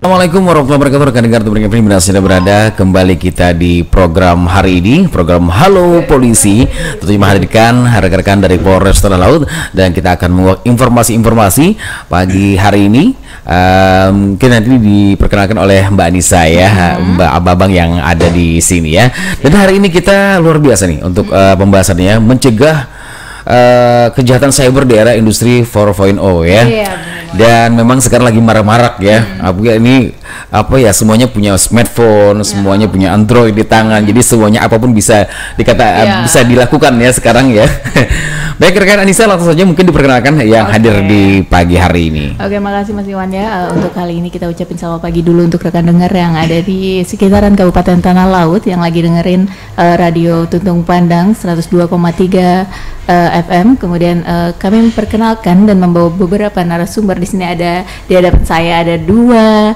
Assalamualaikum warahmatullahi wabarakatuh, rekan dengar teman prima sudah berada kembali kita di program hari ini, program Halo Polisi, tentunya menghadirkan rekan-rekan dari Polres Tanah Laut dan kita akan menguak informasi-informasi pagi hari ini. Mungkin nanti diperkenalkan oleh Mbak Anissa ya, Mbak Ababang yang ada di sini ya. Dan hari ini kita luar biasa nih untuk pembahasannya, mencegah kejahatan cyber di era industri 4.0 ya. Dan memang sekarang lagi marak-marak ya. Ini apa ya, semuanya punya smartphone, semuanya punya Android di tangan. Jadi semuanya apapun bisa bisa dilakukan ya sekarang ya. Baik, rekan Anissa, langsung saja mungkin diperkenalkan yang hadir di pagi hari ini. Oke, makasih Mas Iwan ya. Untuk kali ini kita ucapin selamat pagi dulu untuk rekan dengar yang ada di sekitaran Kabupaten Tanah Laut yang lagi dengerin Radio Tuntung Pandang 102,3 FM. Kemudian kami memperkenalkan dan membawa beberapa narasumber. Di sini ada di hadapan saya ada dua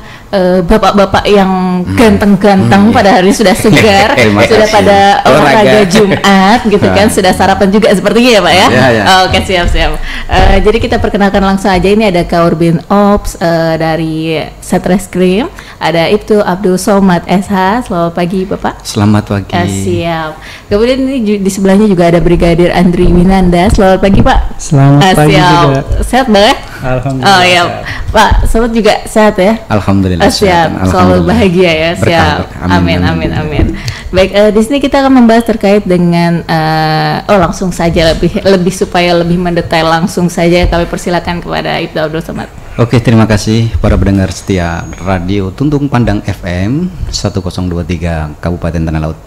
bapak-bapak yang ganteng-ganteng, pada hari sudah segar, sudah pada olahraga Jumat gitu kan, sudah sarapan juga sepertinya ya Pak ya. Oke, siap-siap. Jadi kita perkenalkan langsung aja, ini ada Kaurbin Ops dari Satreskrim, ada Ibtu Abdul Somad SH. Selamat pagi Bapak. Selamat pagi. Siap. Kemudian ini di sebelahnya juga ada Brigadir Andri Winanda. Selamat pagi Pak. Selamat pagi juga. Sehat banget? Alhamdulillah. Oh iya Pak, Sobat juga sehat ya? Alhamdulillah. Siap. Selalu bahagia ya. Siap. Amin. Baik, di sini kita akan membahas terkait dengan langsung saja lebih supaya lebih mendetail, langsung saja kami persilakan kepada Ibtu Abdul Somad. Oke, terima kasih para pendengar setia Radio Tuntung Pandang FM 1023 Kabupaten Tanah Laut.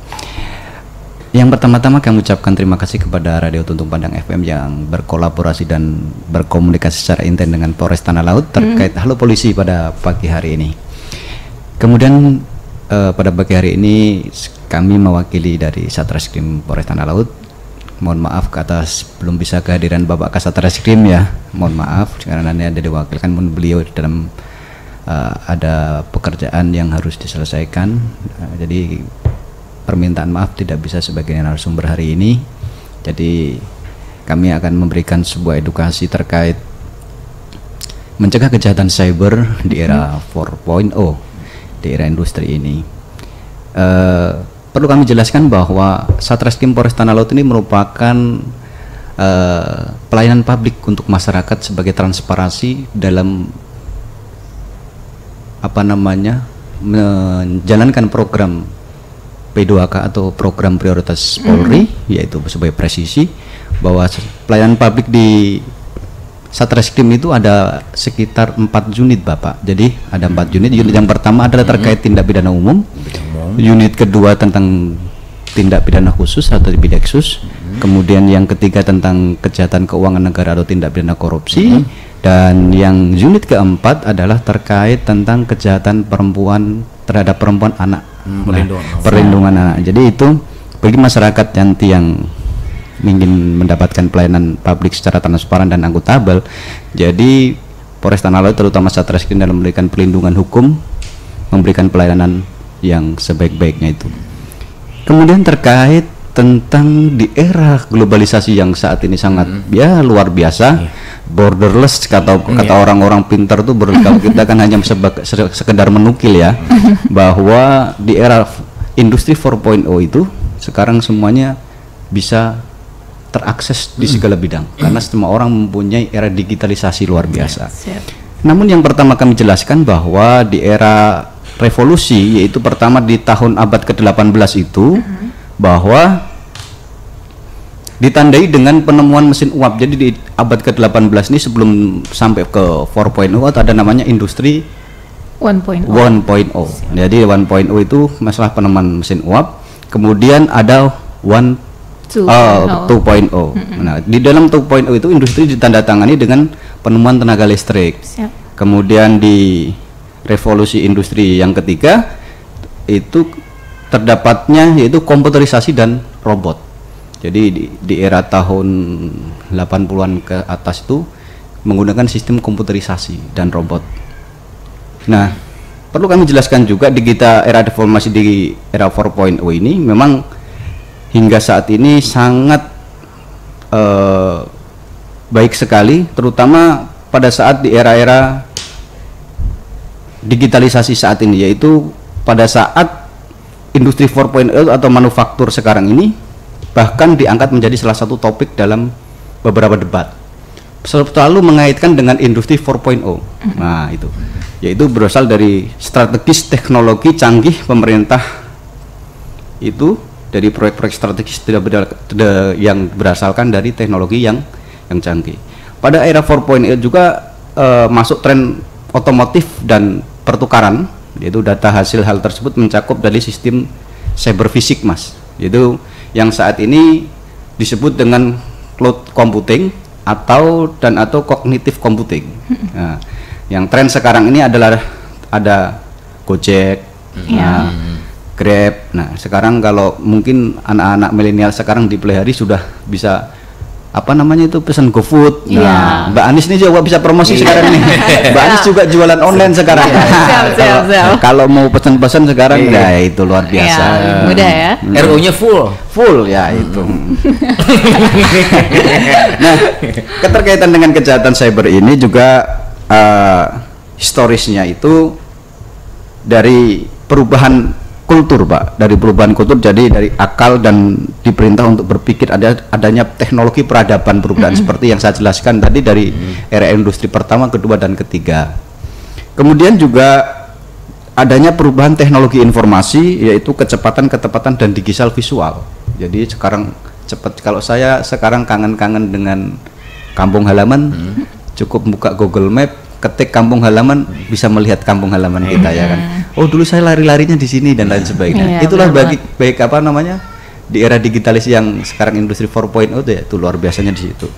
Yang pertama-tama kami ucapkan terima kasih kepada Radio Tuntung Pandang FM yang berkolaborasi dan berkomunikasi secara intens dengan Polres Tanah Laut terkait Halo Polisi pada pagi hari ini. Kemudian pada pagi hari ini kami mewakili dari Satreskrim Polres Tanah Laut. Mohon maaf atas belum bisa kehadiran Bapak Kasatreskrim ya. Mohon maaf karena nanti ada diwakilkan beliau dalam ada pekerjaan yang harus diselesaikan. Jadi permintaan maaf tidak bisa sebagai narasumber hari ini. Jadi kami akan memberikan sebuah edukasi terkait mencegah kejahatan cyber di era 4.0 di era industri ini. Perlu kami jelaskan bahwa Satreskrim Polres Tanah Laut ini merupakan pelayanan publik untuk masyarakat sebagai transparansi dalam menjalankan program P2K atau program prioritas Polri, yaitu sebagai presisi bahwa pelayanan publik di Satreskrim itu ada sekitar 4 unit Bapak. Jadi ada 4 unit. Unit yang pertama adalah terkait tindak pidana umum. Unit kedua tentang tindak pidana khusus atau Bideksus. Kemudian yang ketiga tentang kejahatan keuangan negara atau tindak pidana korupsi. Dan yang unit keempat adalah terkait tentang kejahatan perempuan terhadap perempuan anak. Perlindungan anak. Jadi itu bagi masyarakat nanti yang ingin mendapatkan pelayanan publik secara transparan dan akuntabel. Jadi Polres Tanah Laut terutama Satreskrim dalam memberikan perlindungan hukum, memberikan pelayanan yang sebaik-baiknya itu. Kemudian terkait tentang di era globalisasi yang saat ini sangat luar biasa, borderless kata orang-orang pintar tuh, kalau kita kan hanya sekedar menukil ya, bahwa di era industri 4.0 itu sekarang semuanya bisa terakses di segala bidang karena semua orang mempunyai era digitalisasi luar biasa. Namun yang pertama kami jelaskan bahwa di era revolusi, yaitu pertama di tahun abad ke-18 itu, bahwa ditandai dengan penemuan mesin uap. Jadi di abad ke-18 ini sebelum sampai ke 4.0 ada namanya industri 1.0. Jadi 1.0 itu masalah penemuan mesin uap. Kemudian ada 2.0. Nah, di dalam 2.0 itu industri ditandatangani dengan penemuan tenaga listrik. Kemudian di revolusi industri yang ketiga itu terdapatnya yaitu komputerisasi dan robot. Jadi di era tahun 80-an ke atas itu menggunakan sistem komputerisasi dan robot. Nah, perlu kami jelaskan juga di kita era reformasi di era 4.0 ini memang hingga saat ini sangat baik sekali, terutama pada saat di era-era digitalisasi saat ini, yaitu pada saat industri 4.0 atau manufaktur sekarang ini bahkan diangkat menjadi salah satu topik dalam beberapa debat, selalu mengaitkan dengan industri 4.0. Nah itu, yaitu berasal dari strategis teknologi canggih pemerintah, itu dari proyek-proyek strategis yang berasalkan dari teknologi yang canggih. Pada era 4.0 juga masuk tren otomotif dan pertukaran, yaitu data hasil hal tersebut mencakup dari sistem cyber fisik, Mas, yaitu yang saat ini disebut dengan cloud computing atau cognitive computing. Nah, yang tren sekarang ini adalah ada Gojek, Grab. Nah, sekarang kalau mungkin anak-anak milenial sekarang di Play Hari sudah bisa apa namanya itu, pesan GoFood. Nah, Mbak Anis ini juga bisa promosi sekarang nih. Mbak Anis juga jualan online sekarang. Siap. Kalau mau pesan-pesan sekarang, ya itu luar biasa. Mudah ya. RO-nya full ya itu. Nah, keterkaitan dengan kejahatan cyber ini juga historisnya itu dari perubahan kultur, Pak, dari perubahan kultur, jadi dari akal dan diperintah untuk berpikir adanya teknologi peradaban perubahan seperti yang saya jelaskan tadi dari era industri pertama, kedua dan ketiga. Kemudian juga adanya perubahan teknologi informasi, yaitu kecepatan, ketepatan dan digital visual. Jadi sekarang cepat, kalau saya sekarang kangen-kangen dengan kampung halaman, cukup buka Google Map, ketik kampung halaman, bisa melihat kampung halaman kita, ya kan. Oh, dulu saya lari-larinya di sini dan lain sebagainya. Itulah baik apa namanya, di era digitalis yang sekarang industri 4.0 itu luar biasanya di situ.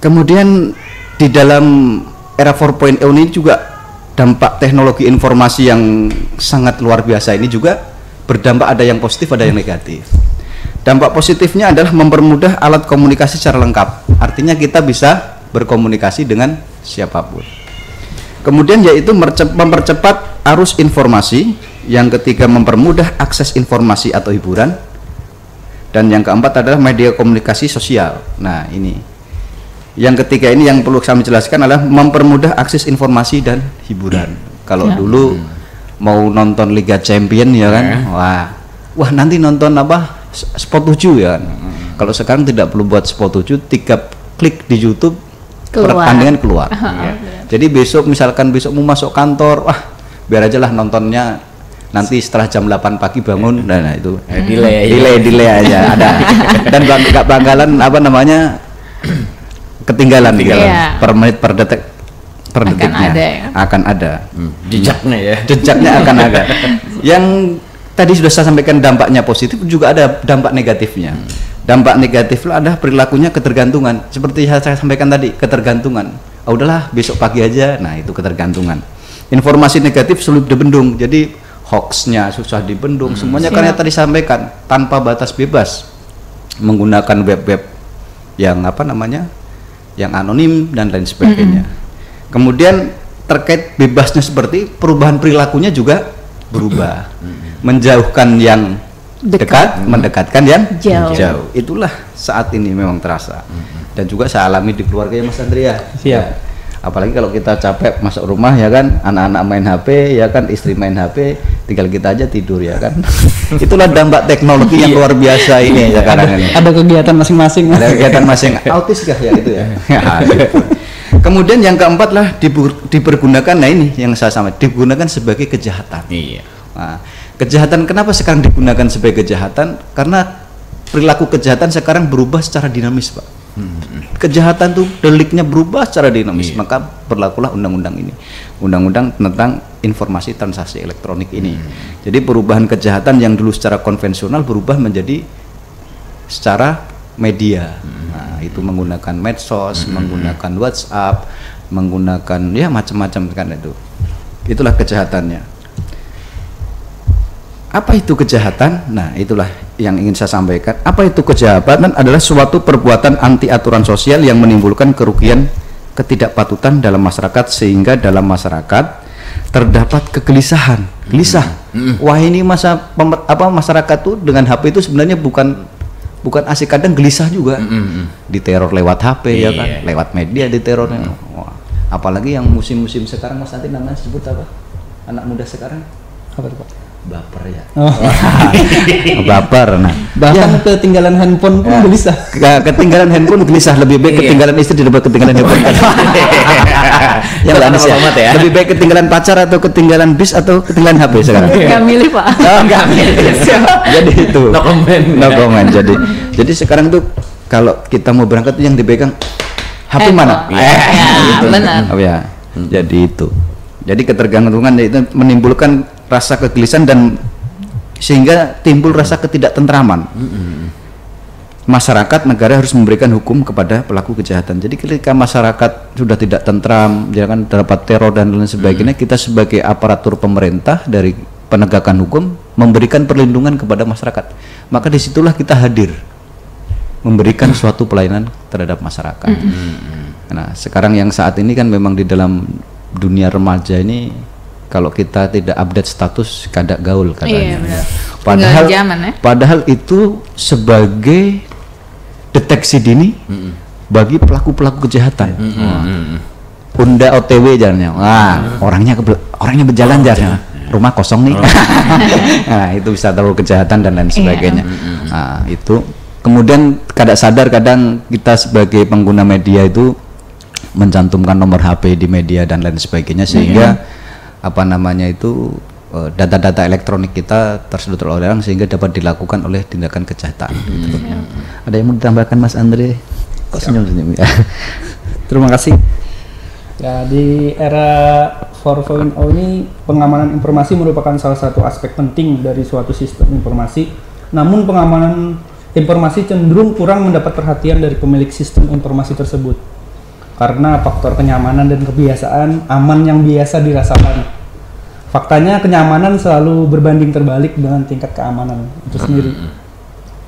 Kemudian di dalam era 4.0 ini juga dampak teknologi informasi yang sangat luar biasa ini juga berdampak, ada yang positif, ada yang negatif. Dampak positifnya adalah mempermudah alat komunikasi secara lengkap. Artinya kita bisa berkomunikasi dengan siapapun. Kemudian yaitu mempercepat arus informasi. Yang ketiga mempermudah akses informasi atau hiburan. Dan yang keempat adalah media komunikasi sosial. Nah ini, yang ketiga ini yang perlu kami jelaskan adalah mempermudah akses informasi dan hiburan. Kalau dulu mau nonton Liga Champion, ya kan, wah nanti nonton apa, Sport 7, ya kan. Kalau sekarang tidak perlu buat Sport 7, 3 klik di YouTube, pertandingan keluar. Jadi besok misalkan besok mau masuk kantor, biar aja lah nontonnya nanti setelah jam 8 pagi bangun, nah itu delay aja ada. Dan nggak bakalan apa namanya ketinggalan per menit, per detiknya akan ada jejaknya akan ada. Yang tadi sudah saya sampaikan dampaknya positif, juga ada dampak negatifnya. Dampak negatifnya adalah perilakunya ketergantungan, seperti saya sampaikan tadi, ketergantungan. Udahlah besok pagi aja, nah itu ketergantungan. Informasi negatif sulit dibendung, jadi hoaxnya susah dibendung, semuanya karena tadi sampaikan tanpa batas bebas, menggunakan web-web yang apa namanya, yang anonim dan lain sebagainya. Kemudian terkait bebasnya seperti perubahan perilakunya juga berubah, menjauhkan yang dekat, mendekatkan yang jauh. Itulah saat ini memang terasa. Dan juga saya alami di keluarga ya Mas Andrea. Siap. Apalagi kalau kita capek masuk rumah, ya kan, anak-anak main HP, ya kan, istri main HP, tinggal kita aja tidur, ya kan. Itulah dampak teknologi yang luar biasa ini sekarang ini. Ada kegiatan masing-masing. Ada kegiatan masing. Autis kah ya itu ya? Kemudian yang keempat lah dipergunakan, nah ini yang saya sampaikan, digunakan sebagai kejahatan. Nah, kejahatan kenapa sekarang digunakan sebagai kejahatan? Karena perilaku kejahatan sekarang berubah secara dinamis, Pak. Kejahatan tuh deliknya berubah secara dinamis, maka berlakulah undang-undang ini, undang-undang tentang informasi transaksi elektronik ini. Jadi perubahan kejahatan yang dulu secara konvensional berubah menjadi secara media. Nah, itu menggunakan medsos, menggunakan WhatsApp, menggunakan ya macam-macam kan itu. Itulah kejahatannya. Apa itu kejahatan? Nah, itulah yang ingin saya sampaikan. Apa itu kejahatan? Adalah suatu perbuatan anti aturan sosial yang menimbulkan kerugian, ketidakpatutan dalam masyarakat, sehingga dalam masyarakat terdapat kegelisahan, gelisah. Wah, ini masyarakat tuh dengan HP itu sebenarnya bukan asik, kadang gelisah juga. Diteror lewat HP, ya kan, lewat media diterornya. Apalagi yang musim-musim sekarang, Mas nanti namanya sebut apa? Anak muda sekarang Apa tuh, Pak? baper ya. Oh. Baper. Nah, Bahkan ketinggalan handphone pun gelisah. ketinggalan handphone gelisah, lebih baik ketinggalan istri daripada ketinggalan handphone. Yang lain ya. Lebih baik ketinggalan pacar atau ketinggalan bis atau ketinggalan HP sekarang. Nggak milih Pak. Oh, enggak milih. Jadi itu. No comment. No comment. Jadi sekarang tuh kalau kita mau berangkat tuh yang dipegang HP mana? Ya, benar. Oh ya. Jadi itu. Jadi ketergantungan itu menimbulkan rasa kegelisahan dan sehingga timbul rasa ketidaktentraman. Masyarakat, negara harus memberikan hukum kepada pelaku kejahatan. Jadi ketika masyarakat sudah tidak tentram, jangan dapat teror dan lain sebagainya, kita sebagai aparatur pemerintah dari penegakan hukum memberikan perlindungan kepada masyarakat. Maka disitulah kita hadir memberikan suatu pelayanan terhadap masyarakat. Nah, sekarang yang saat ini kan memang di dalam dunia remaja ini, kalau kita tidak update status kadak gaul katanya. Iya, benar. Padahal Tinggal zaman, ya? Padahal itu sebagai deteksi dini bagi pelaku-pelaku kejahatan. Unda OTW jalannya. Wah, orangnya berjalan jalannya. Rumah kosong nih. Nah, itu bisa tahu kejahatan dan lain sebagainya. Nah, itu kemudian kadang sadar kadang kita sebagai pengguna media itu mencantumkan nomor HP di media dan lain sebagainya sehingga apa namanya itu data-data elektronik kita tersedot oleh orang sehingga dapat dilakukan oleh tindakan kejahatan. Ada yang mau ditambahkan Mas Andre? Kok senyum-senyum ya? Terima kasih. Ya, di era 4.0 ini pengamanan informasi merupakan salah satu aspek penting dari suatu sistem informasi. Namun pengamanan informasi cenderung kurang mendapat perhatian dari pemilik sistem informasi tersebut karena faktor kenyamanan dan kebiasaan aman yang biasa dirasakan. Faktanya kenyamanan selalu berbanding terbalik dengan tingkat keamanan itu sendiri.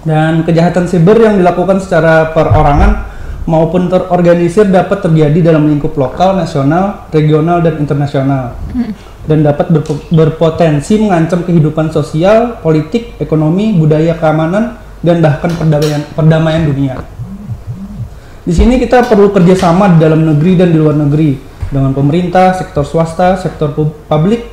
Dan kejahatan siber yang dilakukan secara perorangan maupun terorganisir dapat terjadi dalam lingkup lokal, nasional, regional, dan internasional. Dan dapat berpotensi mengancam kehidupan sosial, politik, ekonomi, budaya, keamanan, dan bahkan perdamaian dunia. Di sini kita perlu kerjasama di dalam negeri dan di luar negeri dengan pemerintah, sektor swasta, sektor publik,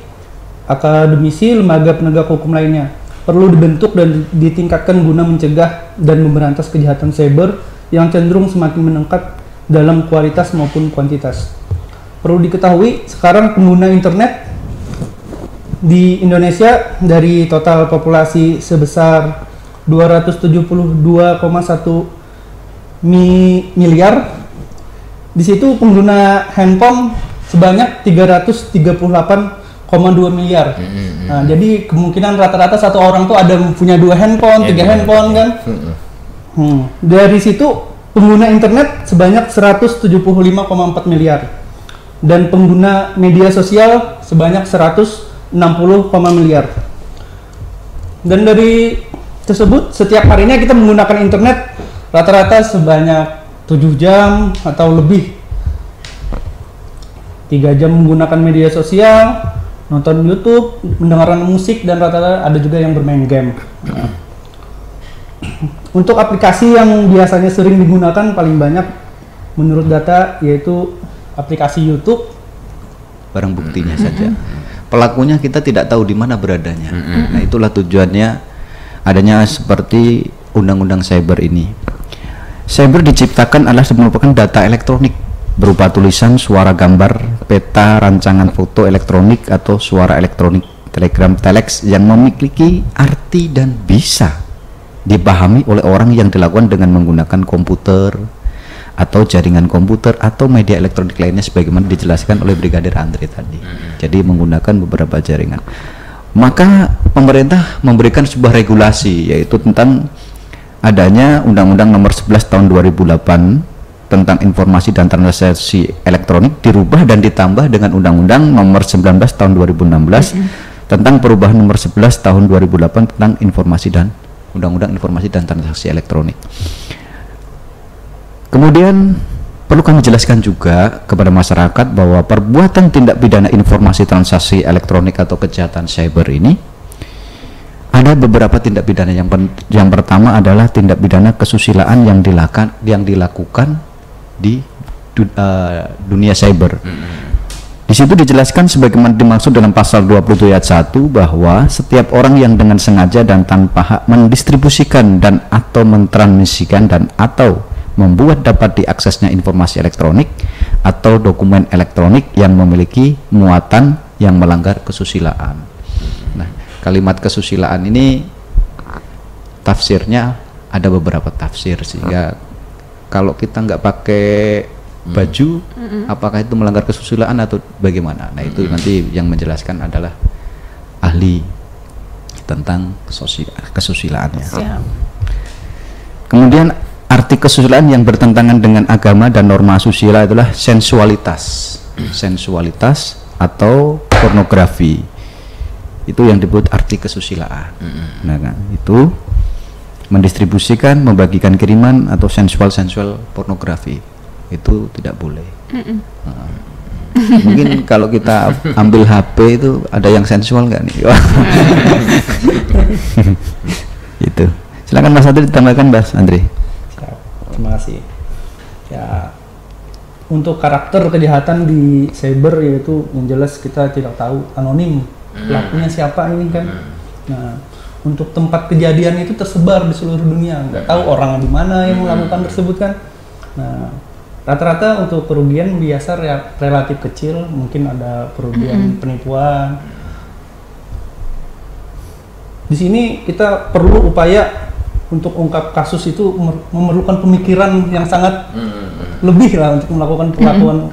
akademisi, lembaga penegak hukum lainnya. Perlu dibentuk dan ditingkatkan guna mencegah dan memberantas kejahatan cyber yang cenderung semakin meningkat dalam kualitas maupun kuantitas. Perlu diketahui sekarang pengguna internet di Indonesia dari total populasi sebesar 272,1 miliar, di situ pengguna handphone sebanyak 338,2 miliar. Nah, jadi kemungkinan rata-rata satu orang tuh ada punya 2 handphone, 3 handphone kan. Dari situ pengguna internet sebanyak 175,4 miliar dan pengguna media sosial sebanyak 160, miliar. Dan dari tersebut setiap harinya kita menggunakan internet rata-rata sebanyak 7 jam atau lebih. 3 jam menggunakan media sosial, nonton YouTube, mendengarkan musik, dan rata-rata ada juga yang bermain game. Untuk aplikasi yang biasanya sering digunakan paling banyak menurut data yaitu aplikasi YouTube. Barang buktinya saja. Pelakunya kita tidak tahu di mana beradanya. Nah, itulah tujuannya adanya seperti undang-undang cyber ini. Cyber diciptakan adalah merupakan data elektronik berupa tulisan, suara, gambar, peta, rancangan foto elektronik atau suara elektronik, telegram, telex yang memiliki arti dan bisa dipahami oleh orang yang dilakukan dengan menggunakan komputer atau jaringan komputer atau media elektronik lainnya sebagaimana dijelaskan oleh Brigadir Andre tadi. Jadi menggunakan beberapa jaringan. Maka pemerintah memberikan sebuah regulasi yaitu tentang adanya Undang-Undang Nomor 11 Tahun 2008 tentang informasi dan transaksi elektronik dirubah dan ditambah dengan Undang-Undang Nomor 19 Tahun 2016 tentang perubahan Nomor 11 Tahun 2008 tentang informasi dan Undang-Undang Informasi dan Transaksi Elektronik. Kemudian perlu kami jelaskan juga kepada masyarakat bahwa perbuatan tindak pidana informasi transaksi elektronik atau kejahatan cyber ini ada beberapa tindak pidana. Yang pertama adalah tindak pidana kesusilaan yang dilakukan di dunia cyber. Di situ dijelaskan sebagaimana dimaksud dalam pasal 27 ayat 1 bahwa setiap orang yang dengan sengaja dan tanpa hak mendistribusikan dan atau mentransmisikan dan atau membuat dapat diaksesnya informasi elektronik atau dokumen elektronik yang memiliki muatan yang melanggar kesusilaan. Nah, kalimat kesusilaan ini tafsirnya ada beberapa tafsir, sehingga kalau kita nggak pakai baju, apakah itu melanggar kesusilaan atau bagaimana? Nah, itu nanti yang menjelaskan adalah ahli tentang kesusiliaannya. Kemudian arti kesusilaan yang bertentangan dengan agama dan norma asusila adalah sensualitas atau pornografi. Itu yang disebut arti kesusilaan. Nah, kan, itu mendistribusikan, membagikan kiriman atau sensual pornografi itu tidak boleh. Mungkin kalau kita ambil HP itu ada yang sensual nggak nih? Itu. Silakan Mas Andri ditambahkan, Mas Andri. Terima kasih. Ya, untuk karakter kejahatan di cyber yaitu yang jelas kita tidak tahu anonim pelakunya siapa ini kan. Nah, untuk tempat kejadian itu tersebar di seluruh dunia, nggak tahu orang di mana yang melakukan tersebut kan. Nah, rata-rata untuk kerugian biasa relatif kecil, mungkin ada kerugian penipuan. Di sini kita perlu upaya untuk ungkap kasus itu memerlukan pemikiran yang sangat lebih lah untuk melakukan perlakuan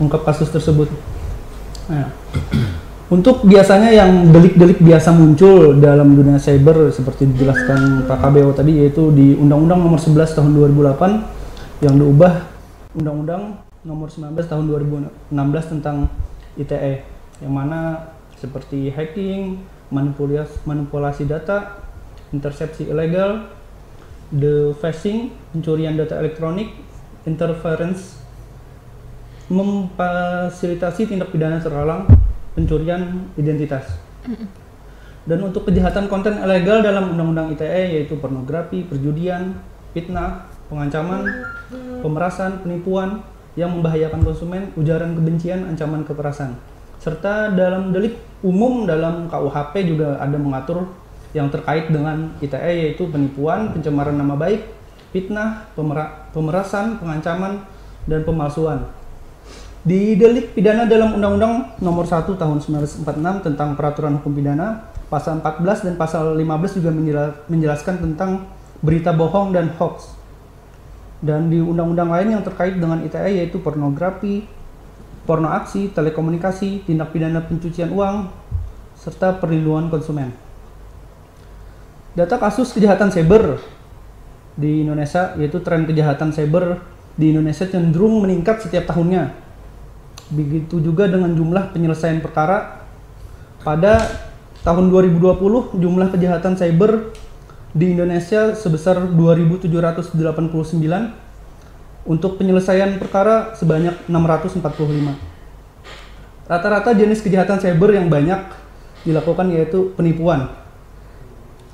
ungkap kasus tersebut. Nah, untuk biasanya yang delik-delik biasa muncul dalam dunia cyber seperti dijelaskan Pak KBO tadi, yaitu di Undang-Undang Nomor 11 Tahun 2008 yang diubah Undang-Undang Nomor 19 Tahun 2016 tentang ITE, yang mana seperti hacking, manipulasi data, intersepsi ilegal, phishing, pencurian data elektronik, interference, memfasilitasi tindak pidana terhalang, pencurian identitas. Dan untuk kejahatan konten ilegal dalam Undang-Undang ITE yaitu pornografi, perjudian, fitnah, pengancaman, pemerasan, penipuan yang membahayakan konsumen, ujaran kebencian, ancaman kekerasan. Serta dalam delik umum dalam KUHP juga ada mengatur yang terkait dengan ITE yaitu penipuan, pencemaran nama baik, fitnah, pemerasan, pengancaman, dan pemalsuan. Di delik pidana dalam Undang-Undang Nomor 1 Tahun 1946 tentang Peraturan Hukum Pidana, pasal 14 dan pasal 15 juga menjelaskan tentang berita bohong dan hoax. Dan di undang-undang lain yang terkait dengan ITE yaitu pornografi, porno aksi, telekomunikasi, tindak pidana pencucian uang, serta perlindungan konsumen. Data kasus kejahatan cyber di Indonesia, yaitu tren kejahatan cyber di Indonesia cenderung meningkat setiap tahunnya. Begitu juga dengan jumlah penyelesaian perkara. Pada tahun 2020, jumlah kejahatan cyber di Indonesia sebesar 2.789, untuk penyelesaian perkara sebanyak 645. Rata-rata jenis kejahatan cyber yang banyak dilakukan yaitu penipuan.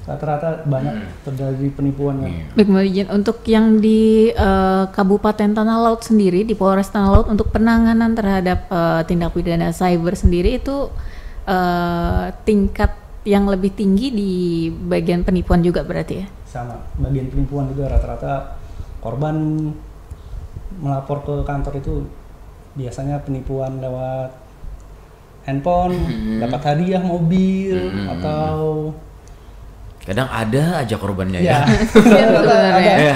Rata-rata banyak terjadi penipuan. Baik, Mbak Ijin, untuk yang di Kabupaten Tanah Laut sendiri, di Polres Tanah Laut, untuk penanganan terhadap tindak pidana cyber sendiri itu tingkat yang lebih tinggi di bagian penipuan juga berarti ya? Sama, bagian penipuan juga rata-rata korban melapor ke kantor itu biasanya penipuan lewat handphone, dapat hadiah mobil, atau kadang ada aja korbannya ya.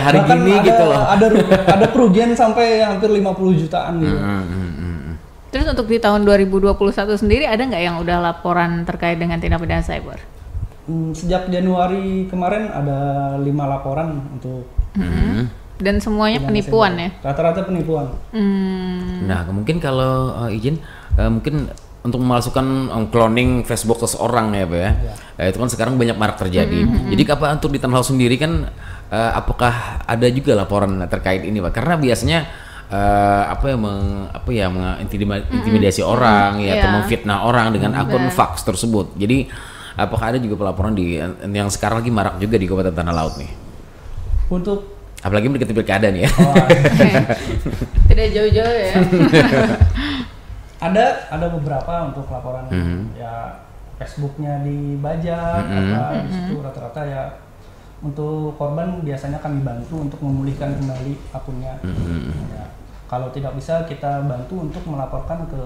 Hari gini ada, gitu loh. Ada kerugian sampai hampir 50 jutaan gitu. Terus untuk di tahun 2021 sendiri ada nggak yang udah laporan terkait dengan tindak pidana cyber? Sejak Januari kemarin ada 5 laporan untuk dan semuanya penipuan ya? Rata-rata penipuan. Nah, mungkin kalau izin mungkin untuk memasukkan cloning Facebook seseorang ya Pak ya. Itu kan sekarang banyak marak terjadi. Jadi apa untuk di Tanah Laut sendiri kan apakah ada juga laporan terkait ini Pak? Karena biasanya mengintimidasi orang ya atau memfitnah orang dengan akun fax tersebut. Jadi apakah ada juga pelaporan di yang sekarang lagi marak juga di Kabupaten Tanah Laut nih? Untuk Apalagi mendekati pilkada nih ya. Tidak jauh-jauh ya. Ada beberapa untuk laporan ya Facebooknya dibajak, apa di situ rata-rata ya untuk korban biasanya kami bantu untuk memulihkan kembali akunnya. Ya, kalau tidak bisa kita bantu untuk melaporkan ke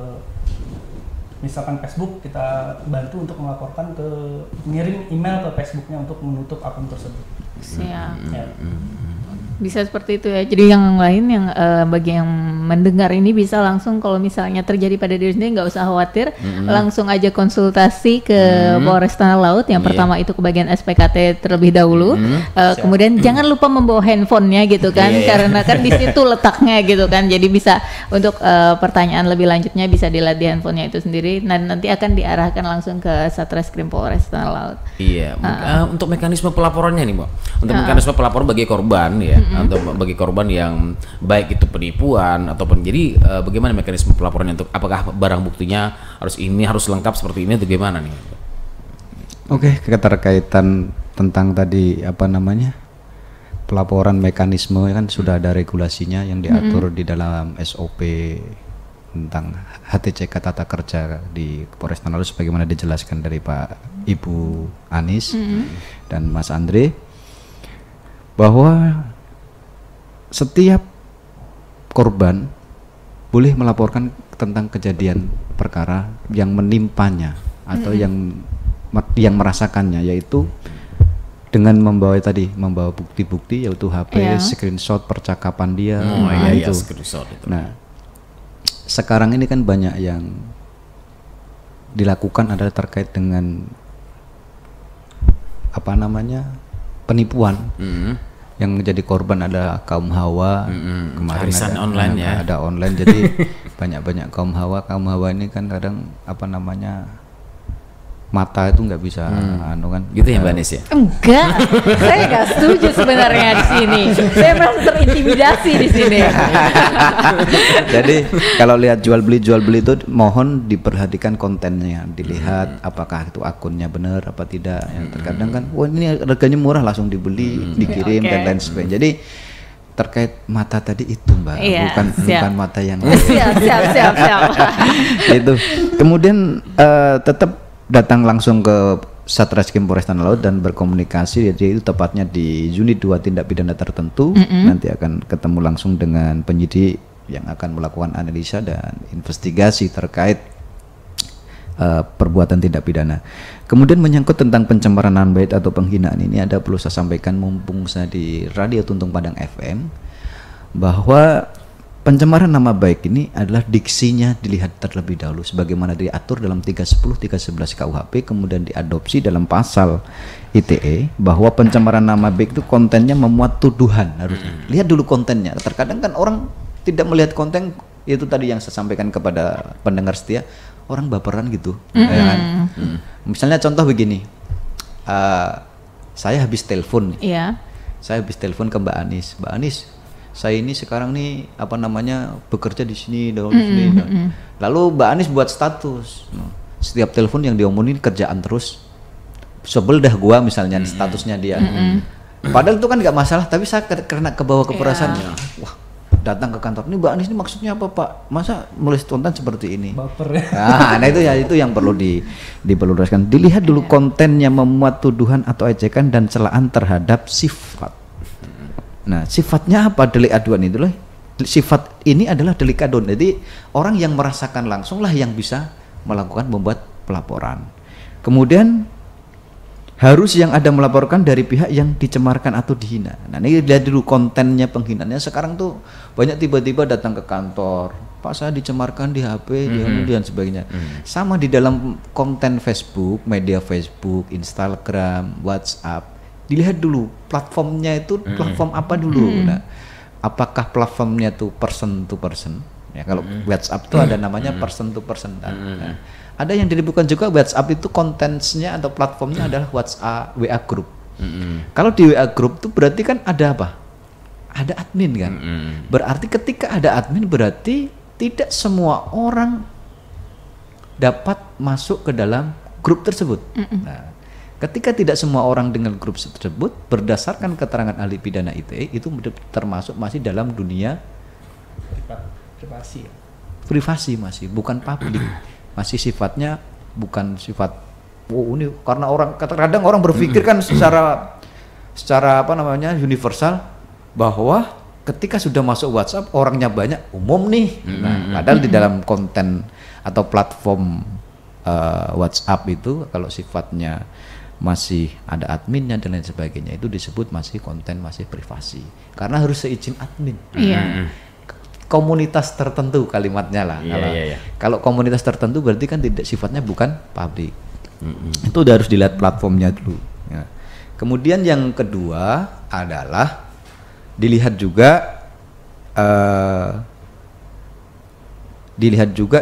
misalkan Facebook, kita bantu untuk melaporkan ke ngirim email ke Facebooknya untuk menutup akun tersebut. Siap. Ya. Bisa seperti itu ya. Jadi yang lain yang bagi yang mendengar ini bisa langsung kalau misalnya terjadi pada diri sendiri nggak usah khawatir, langsung aja konsultasi ke Polres Tanah Laut. Yang pertama itu ke bagian SPKT terlebih dahulu. Kemudian jangan lupa membawa handphonenya gitu kan, karena kan di situ letaknya gitu kan. Jadi bisa untuk pertanyaan lebih lanjutnya bisa dilihat di handphonenya itu sendiri. Dan nanti akan diarahkan langsung ke Satreskrim Polres Tanah Laut. Iya. Untuk mekanisme pelaporannya nih, Mbak. Untuk mekanisme pelaporan bagi korban ya. Atau bagi korban yang baik itu penipuan ataupun jadi bagaimana mekanisme pelaporannya, untuk apakah barang buktinya harus lengkap seperti ini atau gimana nih? Oke, keterkaitan tentang tadi pelaporan mekanisme kan sudah ada regulasinya yang diatur di dalam SOP tentang HTCK tata kerja di Polres Tanah Laut sebagaimana dijelaskan dari Pak Ibu Anis dan Mas Andre, bahwa setiap korban boleh melaporkan tentang kejadian perkara yang menimpanya atau yang merasakannya, yaitu dengan membawa bukti-bukti yaitu HP, screenshot percakapan dia, itu. Screenshot itu. Nah, sekarang ini kan banyak yang dilakukan adalah terkait dengan penipuan. Yang menjadi korban ada kaum hawa, kemarin arisan online ya, ada online, jadi banyak kaum hawa ini kan kadang mata itu nggak bisa kan gitu ya Mbak Nis ya? Enggak, saya nggak setuju sebenarnya di sini. Saya merasa terintimidasi di sini. Jadi kalau lihat jual beli itu mohon diperhatikan kontennya, dilihat apakah itu akunnya benar apa tidak. Yang terkadang kan, wah ini harganya murah langsung dibeli, dikirim dan lain sebagainya. Jadi terkait mata tadi itu Mbak, bukan mata yang lain. Siap. Itu. Kemudian tetap datang langsung ke Satreskrim Polres Tanah Laut dan berkomunikasi, jadi itu tepatnya di unit 2 tindak pidana tertentu. Nanti akan ketemu langsung dengan penyidik yang akan melakukan analisa dan investigasi terkait perbuatan tindak pidana. Kemudian menyangkut tentang pencemaran nama baik atau penghinaan, ini ada perlu saya sampaikan mumpung saya di Radio Tuntung Padang FM, bahwa pencemaran nama baik ini adalah diksinya dilihat terlebih dahulu sebagaimana diatur dalam 310, 311 KUHP, kemudian diadopsi dalam pasal ITE bahwa pencemaran nama baik itu kontennya memuat tuduhan. Harusnya lihat dulu kontennya. Terkadang kan orang tidak melihat konten, itu tadi yang saya sampaikan kepada pendengar setia, orang baperan gitu. Ya kan? Misalnya contoh begini, saya habis telepon nih. Saya habis telepon ke Mbak Anis, saya ini sekarang nih bekerja di sini, lalu Mbak Anis buat status, setiap telepon yang diomongin kerjaan terus, sebel dah gua misalnya statusnya dia. Padahal itu kan nggak masalah, tapi saya karena kebawa keperasaannya, wah datang ke kantor, ini Mbak Anis ini maksudnya apa Pak? Masa menulis konten seperti ini? Baper ya. Nah itu yang perlu diperluaskan. Dilihat dulu kontennya memuat tuduhan atau ejekan dan celaan terhadap sifat. Nah, sifatnya apa delik aduan itu loh? Sifat ini adalah delik aduan. Jadi orang yang merasakan langsung lah yang bisa membuat pelaporan. Kemudian harus yang ada melaporkan dari pihak yang dicemarkan atau dihina. Nah, ini lihat dulu kontennya penghinaannya. Sekarang tuh banyak tiba-tiba datang ke kantor, Pak saya dicemarkan di HP, dan sebagainya. Sama di dalam konten Facebook, media Facebook, Instagram, WhatsApp. Dilihat dulu platformnya itu platform apa dulu. Nah, apakah platformnya tuh person to person? Ya kalau WhatsApp tuh ada namanya person to person. Nah, ada yang diribukan juga WhatsApp itu kontennya atau platformnya adalah WhatsApp WA group. Kalau di WA group tuh berarti kan ada apa? Ada admin kan. Berarti ketika ada admin berarti tidak semua orang dapat masuk ke dalam grup tersebut. Nah, Ketika tidak semua orang dengan grup tersebut, berdasarkan keterangan ahli pidana ITE itu termasuk masih dalam dunia privasi. Privasi masih, bukan publik. Masih sifatnya bukan sifat ini karena kadang orang berpikir kan secara apa namanya universal bahwa ketika sudah masuk WhatsApp orangnya banyak umum nih. Nah, padahal di dalam konten atau platform WhatsApp itu kalau sifatnya masih ada adminnya dan lain sebagainya itu disebut masih konten masih privasi karena harus seizin admin. Komunitas tertentu kalimatnya lah. Kalau komunitas tertentu berarti kan tidak sifatnya bukan publik. Itu udah harus dilihat platformnya dulu. Ya. Kemudian yang kedua adalah dilihat juga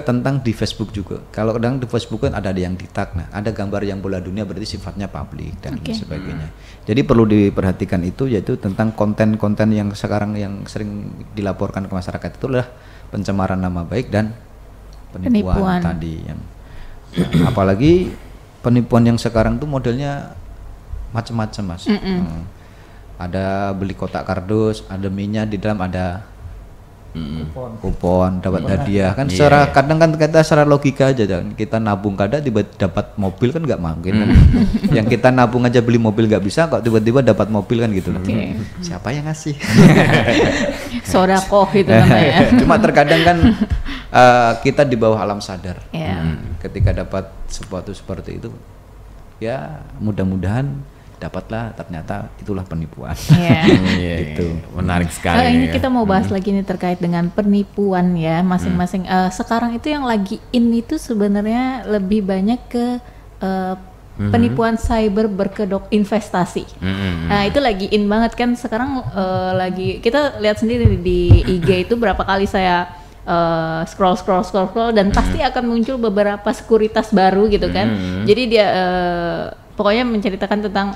tentang di Facebook juga. Kalau kadang di Facebook kan ada yang di-tag, nah ada gambar yang bola dunia berarti sifatnya publik dan sebagainya. Jadi perlu diperhatikan itu yaitu tentang konten-konten yang sekarang yang sering dilaporkan ke masyarakat itu adalah pencemaran nama baik dan penipuan. Tadi yang apalagi penipuan yang sekarang tuh modelnya macam-macam Mas. Ada beli kotak kardus, ada minyak di dalam ada kupon dapat hadiah kan secara kadang kan kita secara logika aja kan kita nabung kadang tiba-tiba dapat mobil kan nggak mungkin kan. Yang kita nabung aja beli mobil nggak bisa kok tiba-tiba dapat mobil kan gitu loh. Siapa yang ngasih? Sodakoh itu namanya. Cuma terkadang kan kita di bawah alam sadar ketika dapat sesuatu seperti itu ya mudah-mudahan dapatlah ternyata itulah penipuan. Itu menarik sekali. Ini kita mau bahas lagi nih terkait dengan penipuan ya masing-masing. Sekarang itu yang lagi in itu sebenarnya lebih banyak ke penipuan cyber berkedok investasi. Nah itu lagi in banget kan sekarang lagi kita lihat sendiri di IG itu berapa kali saya scroll dan pasti akan muncul beberapa sekuritas baru gitu kan. Jadi dia pokoknya menceritakan tentang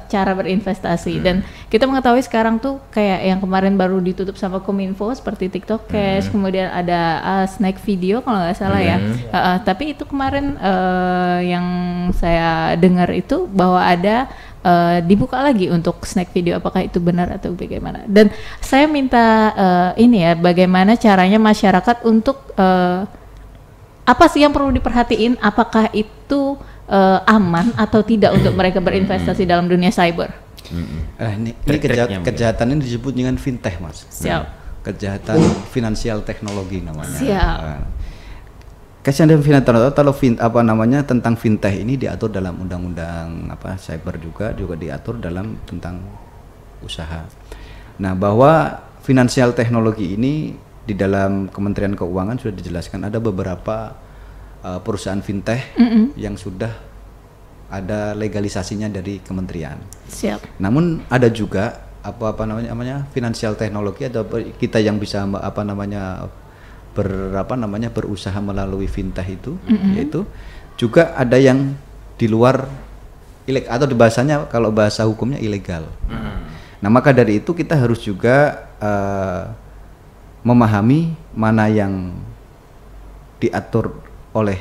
cara berinvestasi dan kita mengetahui sekarang tuh kayak yang kemarin baru ditutup sama Kominfo seperti TikTok Cash, kemudian ada Snack Video kalau nggak salah ya. Tapi itu kemarin yang saya dengar itu bahwa ada dibuka lagi untuk Snack Video, apakah itu benar atau bagaimana? Dan saya minta ini ya, bagaimana caranya masyarakat untuk apa sih yang perlu diperhatiin? Apakah itu aman atau tidak untuk mereka berinvestasi dalam dunia cyber? Ini kejahatan ini disebut dengan fintech Mas. Siap. Kejahatan finansial teknologi namanya. Siap. Kejahatan finansial tentang fintech ini diatur dalam undang-undang cyber juga diatur dalam tentang usaha. Nah, bahwa finansial teknologi ini di dalam Kementerian Keuangan sudah dijelaskan ada beberapa perusahaan fintech yang sudah ada legalisasinya dari kementerian. Siap. Namun ada juga namanya finansial teknologi atau kita yang bisa berusaha melalui fintech itu yaitu juga ada yang di luar atau di bahasanya kalau bahasa hukumnya ilegal. Nah, maka dari itu kita harus juga memahami mana yang diatur oleh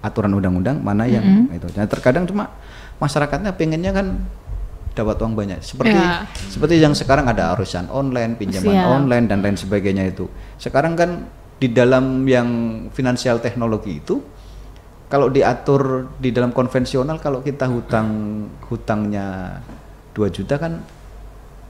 aturan undang-undang, mana yang itu. Nah, terkadang cuma masyarakatnya pengennya kan dapat uang banyak. Seperti yang sekarang ada arisan online, pinjaman online dan lain sebagainya itu. Sekarang kan di dalam yang finansial teknologi itu kalau diatur di dalam konvensional kalau kita hutangnya 2 juta kan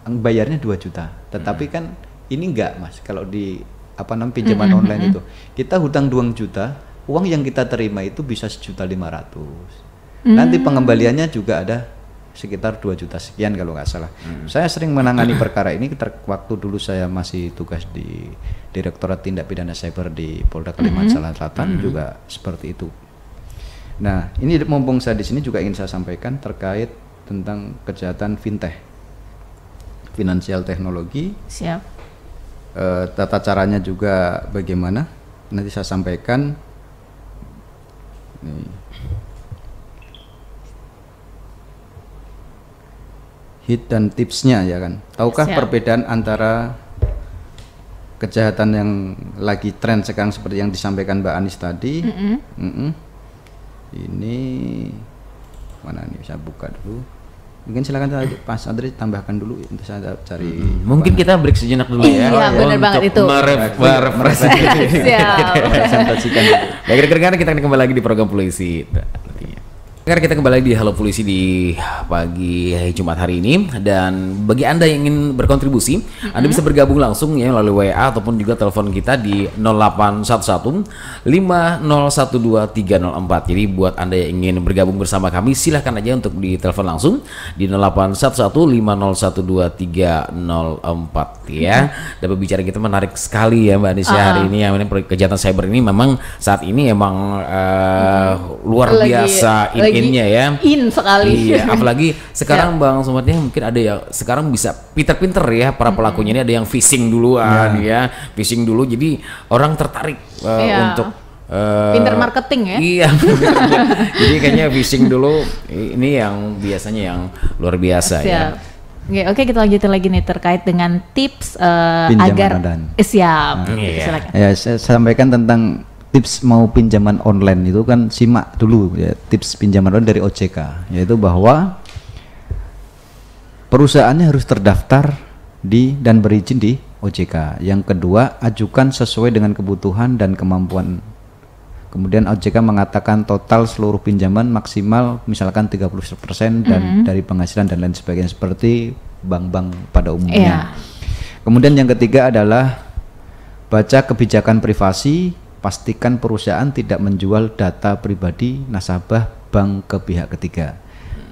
bayarnya 2 juta. Tetapi kan ini enggak Mas, kalau di pinjaman online itu kita hutang 2 juta, uang yang kita terima itu bisa 1.500.000. Nanti pengembaliannya juga ada sekitar 2 juta sekian kalau nggak salah. Saya sering menangani perkara ini waktu dulu saya masih tugas di Direktorat Tindak Pidana Cyber di Polda Kalimantan Selatan juga seperti itu. Nah, ini mumpung saya di sini juga ingin saya sampaikan terkait tentang kejahatan fintech, finansial teknologi. Siap. Tata caranya juga bagaimana? Nanti saya sampaikan. Hit dan tipsnya ya kan. Tahukah perbedaan antara kejahatan yang lagi tren sekarang seperti yang disampaikan Mbak Anis tadi? Ini Mana nih, saya buka dulu. Mungkin silakan Pak Andri tambahkan dulu untuk saya cari. Mungkin kita break sejenak dulu ya. Iya, benar banget itu. Presentasikan. Baik rekan-rekan, kita akan kembali lagi di program polisi. Sekarang kita kembali di Halo Polisi di pagi Jumat hari ini, dan bagi Anda yang ingin berkontribusi, Anda bisa bergabung langsung ya melalui WA ataupun juga telepon kita di 0811 5012 304. Jadi buat Anda yang ingin bergabung bersama kami, silahkan aja untuk ditelepon langsung di 0811 5012 304 ya. Dan pembicaraan kita menarik sekali ya Mbak Anisya hari ini, yang kejahatan cyber ini memang saat ini emang luar biasa innya ya. In sekali. Iya, apalagi sekarang Bang Sumatnya mungkin ada ya sekarang bisa pinter-pinter ya para pelakunya ini, ada yang phishing duluan ya, phishing dulu jadi orang tertarik untuk pinter marketing ya. Iya. Jadi kayaknya phishing dulu ini yang biasanya yang luar biasa ya. Oke, kita lanjutin lagi nih terkait dengan tips agar siap. Silakan. Ya, saya sampaikan tentang tips mau pinjaman online itu kan, simak dulu ya tips pinjaman online dari OJK, yaitu bahwa perusahaannya harus terdaftar dan berizin di OJK. Yang kedua, ajukan sesuai dengan kebutuhan dan kemampuan. Kemudian OJK mengatakan total seluruh pinjaman maksimal misalkan 30% dan dari penghasilan dan lain sebagainya, seperti bank-bank pada umumnya. Kemudian yang ketiga adalah baca kebijakan privasi. Pastikan perusahaan tidak menjual data pribadi nasabah bank ke pihak ketiga.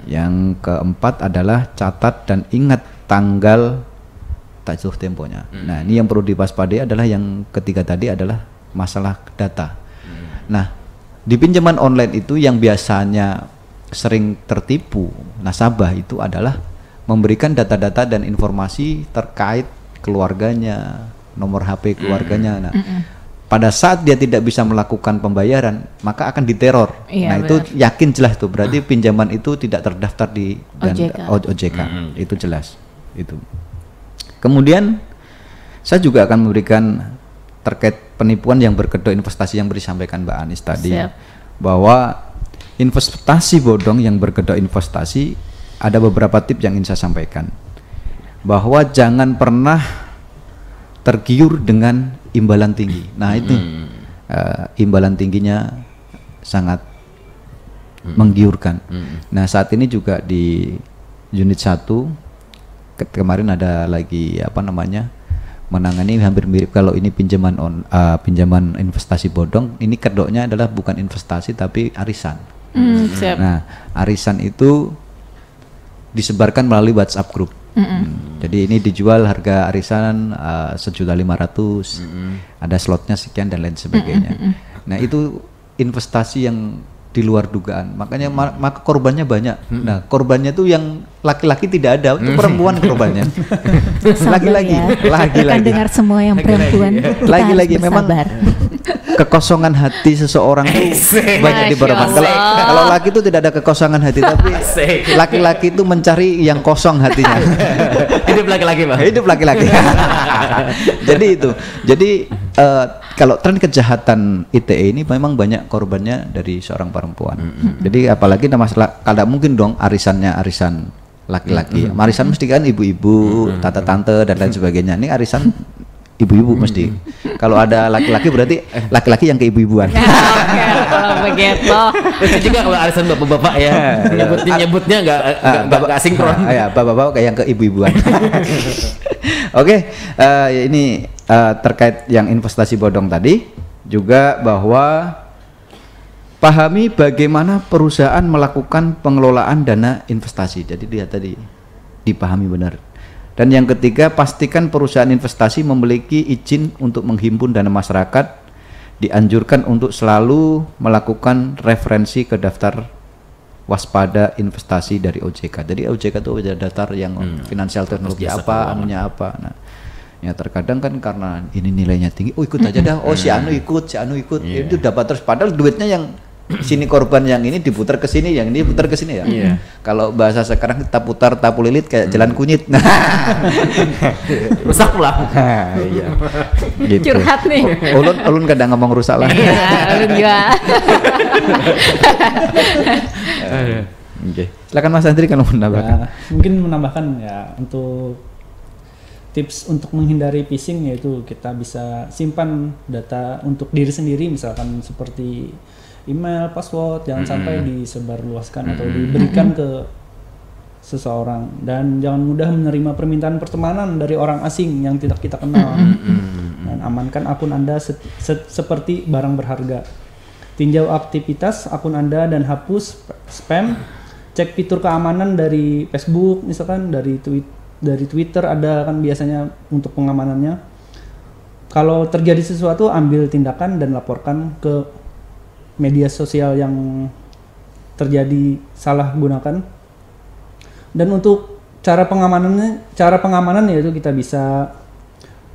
Yang keempat adalah catat dan ingat tanggal jatuh temponya. Nah, ini yang perlu diwaspadai adalah yang ketiga tadi adalah masalah data. Nah, di pinjaman online itu yang biasanya sering tertipu nasabah itu adalah memberikan data-data dan informasi terkait keluarganya, nomor HP keluarganya. Nah, pada saat dia tidak bisa melakukan pembayaran, maka akan diteror. Nah, itu yakin jelas tuh, berarti pinjaman itu tidak terdaftar di OJK. Itu jelas. Itu. Kemudian saya juga akan memberikan terkait penipuan yang berkedok investasi yang disampaikan Mbak Anis tadi. Bahwa investasi bodong yang berkedok investasi, ada beberapa tips yang ingin saya sampaikan. Bahwa jangan pernah tergiur dengan imbalan tinggi. Nah, itu imbalan tingginya sangat menggiurkan. Nah, saat ini juga di unit 1 kemarin ada lagi menangani hampir mirip, kalau ini pinjaman pinjaman investasi bodong, ini kedoknya adalah bukan investasi tapi arisan. Nah, arisan itu disebarkan melalui WhatsApp group. Jadi ini dijual harga arisan 1.500.000, ada slotnya sekian dan lain sebagainya. Nah, itu investasi yang di luar dugaan, makanya maka korbannya banyak. Nah, korbannya tuh yang laki-laki tidak ada, itu perempuan korbannya. Lagi-lagi, akan dengar semua yang perempuan. Lagi-lagi memang kekosongan hati seseorang itu banyak diperlukan. Kalau laki itu tidak ada kekosongan hati, tapi laki-laki itu mencari yang kosong hatinya. Hidup laki-laki, Bang. Hidup laki-laki. Jadi kalau tren kejahatan ITE ini memang banyak korbannya dari seorang perempuan. Jadi apalagi masalah, kalau mungkin dong arisannya arisan laki-laki. Arisan mesti kan ibu-ibu, tante-tante dan lain sebagainya. Ini arisan ibu-ibu mesti. Kalau ada laki-laki berarti laki-laki yang keibu-ibuan. Oke, kalau begitu. Terus juga kalau arisan bapak-bapak ya, nyebutnya nggak sinkron. Ya, bapak-bapak kayak yang keibu-ibuan. Oke, ini terkait yang investasi bodong tadi, juga bahwa pahami bagaimana perusahaan melakukan pengelolaan dana investasi. Jadi dia tadi dipahami benar. Dan yang ketiga, pastikan perusahaan investasi memiliki izin untuk menghimpun dana masyarakat. Dianjurkan untuk selalu melakukan referensi ke daftar waspada investasi dari OJK. Jadi OJK itu ada daftar yang finansial teknologi anunya apa. Nah, ya terkadang kan karena ini nilainya tinggi, ikut aja dah. Si anu ikut. Itu dapat terus, padahal duitnya yang sini korban yang ini diputar ke sini, yang ini putar ke sini ya. Kalau bahasa sekarang kita putar tapu lilit kayak jalan kunyit. Rusak pula. Iya. Gitu. Curhat nih. Ulun kadang ngomong rusak lah. Iya, ulun juga. Oke. Silakan Mas Andri kalau menambahkan. Ya, mungkin menambahkan ya untuk tips untuk menghindari phishing, yaitu kita bisa simpan data untuk diri sendiri, misalkan seperti email, password, jangan sampai disebarluaskan atau diberikan ke seseorang, dan jangan mudah menerima permintaan pertemanan dari orang asing yang tidak kita kenal. Dan amankan akun Anda seperti barang berharga. Tinjau aktivitas akun Anda dan hapus spam. Cek fitur keamanan dari Facebook, misalkan dari Twitter ada kan biasanya untuk pengamanannya. Kalau terjadi sesuatu, ambil tindakan dan laporkan ke media sosial yang terjadi salah gunakan. Dan untuk cara pengamanan yaitu kita bisa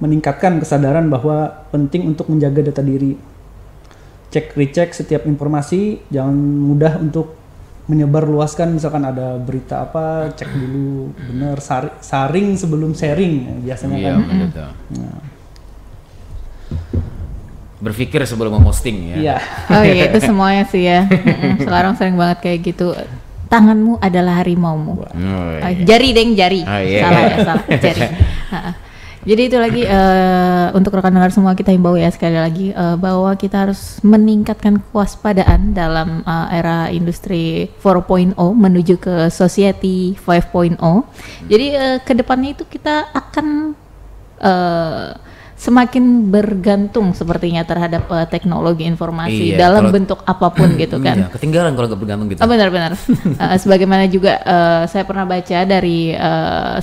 meningkatkan kesadaran bahwa penting untuk menjaga data diri. Recheck setiap informasi, jangan mudah untuk menyebarluaskan, misalkan ada berita apa, cek dulu benar, saring sebelum sharing biasanya kan. Betul. Nah. Berpikir sebelum memposting ya. Iya. Oh iya, itu semuanya sih ya. Sekarang sering banget kayak gitu. Tanganmu adalah harimaumu. Jari jari. Salah ya, salah. Jari. Jadi itu lagi untuk rekan dengar semua, kita himbau ya sekali lagi bahwa kita harus meningkatkan kewaspadaan dalam era industri 4.0 menuju ke society 5.0. Jadi kedepannya itu kita akan semakin bergantung sepertinya terhadap teknologi informasi dalam bentuk apapun gitu kan. Iya, ketinggalan kalau nggak bergantung gitu. Benar-benar. Sebagaimana juga saya pernah baca dari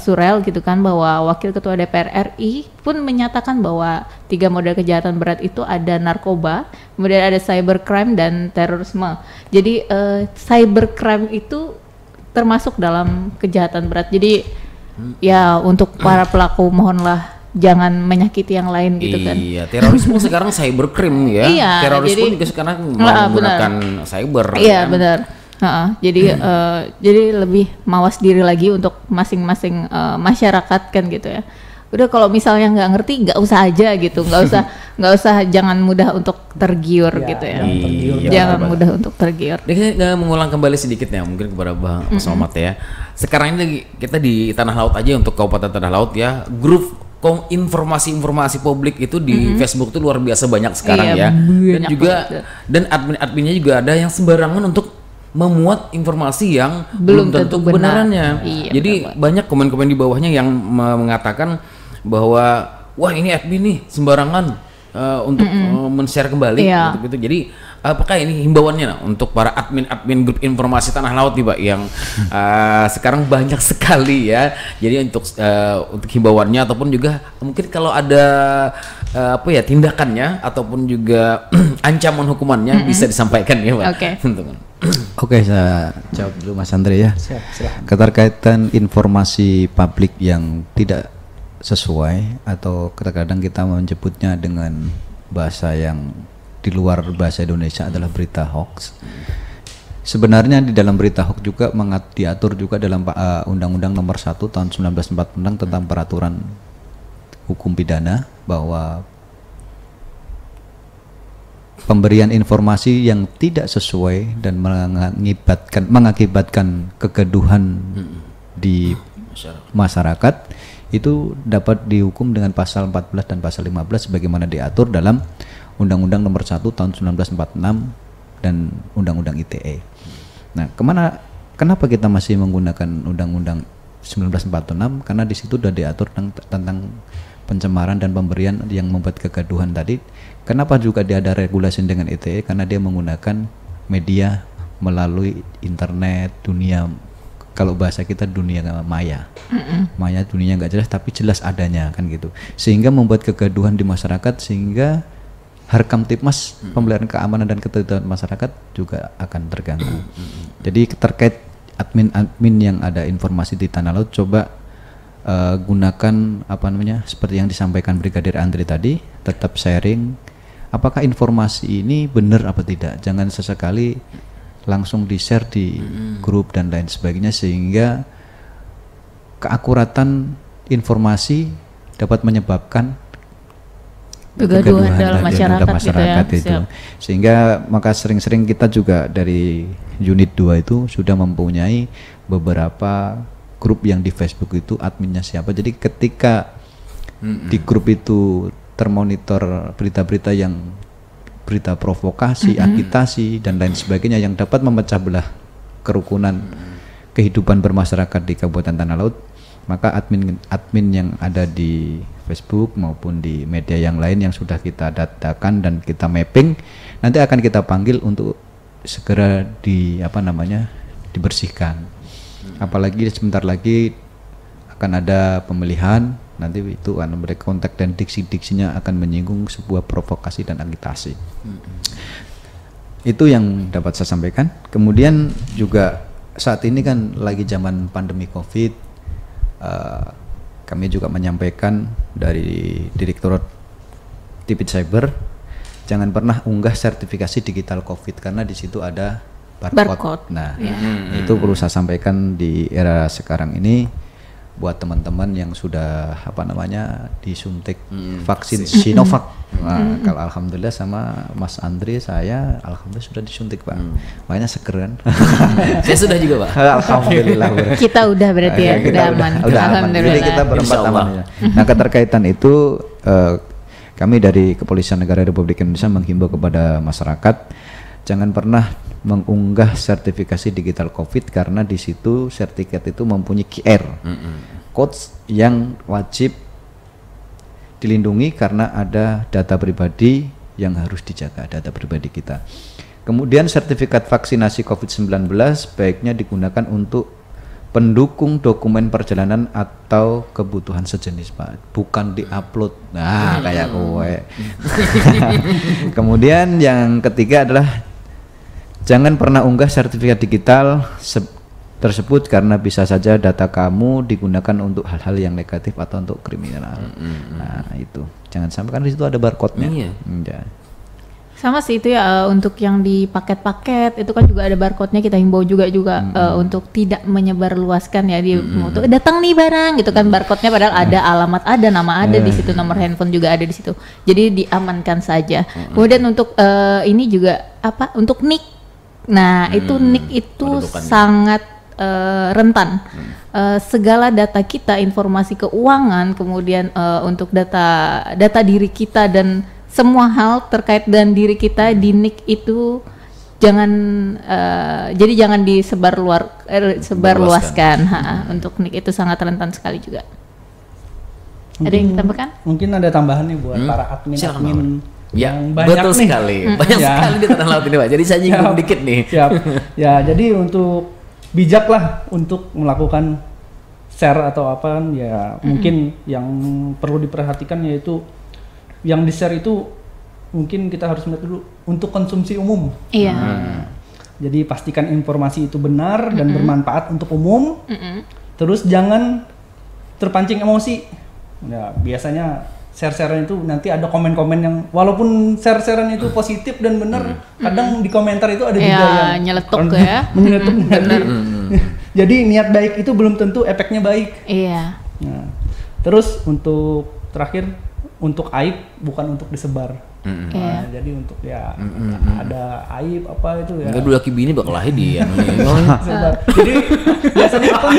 Surel gitu kan, bahwa Wakil Ketua DPR RI pun menyatakan bahwa 3 model kejahatan berat itu ada narkoba, kemudian ada cybercrime dan terorisme. Jadi cybercrime itu termasuk dalam kejahatan berat. Jadi ya untuk para pelaku mohonlah jangan menyakiti yang lain gitu kan. Iya, terorisme sekarang cybercrime ya. Iya, terorisme juga sekarang menggunakan cyber. Iya, kan? benar. Jadi lebih mawas diri lagi untuk masing-masing masyarakat kan gitu ya. Udah kalau misalnya nggak ngerti nggak usah aja gitu, nggak usah jangan mudah untuk tergiur gitu ya. Jangan mudah untuk tergiur. Dia mengulang kembali sedikit ya mungkin kepada Bang Somat ya. Sekarang ini kita di Tanah Laut aja untuk Kabupaten Tanah Laut ya, grup informasi publik itu di Facebook itu luar biasa banyak sekarang ya. Dan juga dan admin-adminnya juga ada yang sembarangan untuk memuat informasi yang belum tentu kebenarannya. Jadi banyak komen-komen di bawahnya yang mengatakan bahwa wah ini admin nih sembarangan untuk men-share kembali gitu. Jadi apakah ini himbauannya untuk para admin grup informasi Tanah Laut nih Pak yang sekarang banyak sekali ya. Jadi untuk himbauannya ataupun juga mungkin kalau ada tindakannya ataupun juga ancaman hukumannya bisa disampaikan ya Pak. Oke, saya jawab dulu Mas Andre ya. Silakan. Keterkaitan informasi publik yang tidak sesuai atau kadang-kadang kita menyebutnya dengan bahasa yang di luar bahasa Indonesia adalah berita hoax. Sebenarnya di dalam berita hoax juga diatur juga dalam Undang-Undang Nomor 1 Tahun 1946 tentang peraturan hukum pidana bahwa pemberian informasi yang tidak sesuai dan mengakibatkan kegaduhan di masyarakat itu dapat dihukum dengan pasal 14 dan pasal 15 sebagaimana diatur dalam Undang-Undang Nomor 1 Tahun 1946 dan Undang-Undang ITE. Nah, kenapa kita masih menggunakan Undang-Undang 1946? Karena di situ sudah diatur tentang pencemaran dan pemberian yang membuat kegaduhan tadi. Kenapa juga dia ada regulasi dengan ITE? Karena dia menggunakan media melalui internet, dunia, kalau bahasa kita dunia maya. Maya dunia nggak jelas tapi jelas adanya kan gitu. Sehingga membuat kegaduhan di masyarakat, sehingga Harkamtipmas pemeliharaan keamanan dan ketertiban masyarakat juga akan terganggu. Jadi terkait admin-admin yang ada informasi di Tanah Laut, coba gunakan seperti yang disampaikan Brigadir Andri tadi, tetap sharing apakah informasi ini benar apa tidak. Jangan sesekali langsung di-share di grup dan lain sebagainya, sehingga keakuratan informasi dapat menyebabkan kegaduhan dalam masyarakat gitu ya. itu. Siap. Sehingga maka sering-sering kita juga dari unit 2 itu sudah mempunyai beberapa grup yang di Facebook itu adminnya siapa. Jadi ketika di grup itu termonitor berita-berita yang berita provokasi, agitasi dan lain sebagainya yang dapat memecah belah kerukunan kehidupan bermasyarakat di Kabupaten Tanah Laut, maka admin yang ada di Facebook maupun di media yang lain yang sudah kita datakan dan kita mapping, nanti akan kita panggil untuk segera dibersihkan. Apalagi sebentar lagi akan ada pemilihan, nanti itu akan mereka kontak dan diksi-diksinya akan menyinggung sebuah provokasi dan agitasi. Itu yang dapat saya sampaikan. Kemudian juga saat ini kan lagi zaman pandemi COVID, kami juga menyampaikan dari Direktorat Tipid Cyber, jangan pernah unggah sertifikasi digital COVID karena di situ ada barcode. Nah, itu perlu saya sampaikan di era sekarang ini buat teman-teman yang sudah disuntik vaksin Sinovac. Nah, kalau alhamdulillah sama Mas Andri saya alhamdulillah sudah disuntik, Pak. Makanya segeran. Saya sudah juga, Pak. Alhamdulillah. Kita udah berarti ya, Kita udah aman. Udah aman. Jadi kita berempat aman. Nah, keterkaitan itu kami dari Kepolisian Negara Republik Indonesia menghimbau kepada masyarakat jangan pernah mengunggah sertifikasi digital COVID karena di situ sertifikat itu mempunyai QR codes yang wajib dilindungi karena ada data pribadi yang harus dijaga, data pribadi kita. Kemudian sertifikat vaksinasi COVID-19 baiknya digunakan untuk pendukung dokumen perjalanan atau kebutuhan sejenis, Pak, bukan diupload. Nah, kayak kowe. Kemudian yang ketiga adalah jangan pernah unggah sertifikat digital tersebut karena bisa saja data kamu digunakan untuk hal-hal yang negatif atau untuk kriminal. Nah, itu jangan sampai, kan di situ ada barcode-nya. Iya. Ya. Sama sih itu ya, untuk yang di paket-paket itu kan juga ada barcode-nya, kita himbau juga untuk tidak menyebarluaskan ya di untuk datang nih barang gitu kan, barcode-nya padahal ada alamat, ada nama, ada di situ, nomor handphone juga ada di situ. Jadi diamankan saja. Kemudian untuk ini juga untuk NIK. Nah, itu NIK itu sangat rentan. Segala data kita, informasi keuangan, kemudian untuk data diri kita dan semua hal terkait dengan diri kita di NIK itu jangan disebarluaskan. Untuk NIK itu sangat rentan sekali juga. Ada yang ditambahkan? Mungkin ada tambahan nih buat para admin Ya, yang banyak betul nih. sekali. Banyak sekali di Tanah Laut ini, Pak. Jadi saya nyinggung dikit nih. Siap. Ya, jadi untuk bijaklah untuk melakukan share atau apa ya, mungkin yang perlu diperhatikan yaitu yang di-share itu mungkin kita harus melihat dulu untuk konsumsi umum. Iya. Jadi pastikan informasi itu benar dan bermanfaat untuk umum. Terus jangan terpancing emosi. Ya, biasanya share-sharean itu nanti ada komen-komen yang walaupun share-sharean itu positif dan benar, kadang di komentar itu ada juga yang nyeletuk ya. Menyeletuk. Jadi niat baik itu belum tentu efeknya baik. Iya. Nah, terus untuk terakhir, untuk aib bukan untuk disebar. Nah, jadi untuk ada aib apa itu ya. Enggak, dulu laki bini bakal lahir dia. Sebar. Jadi biasanya itu kan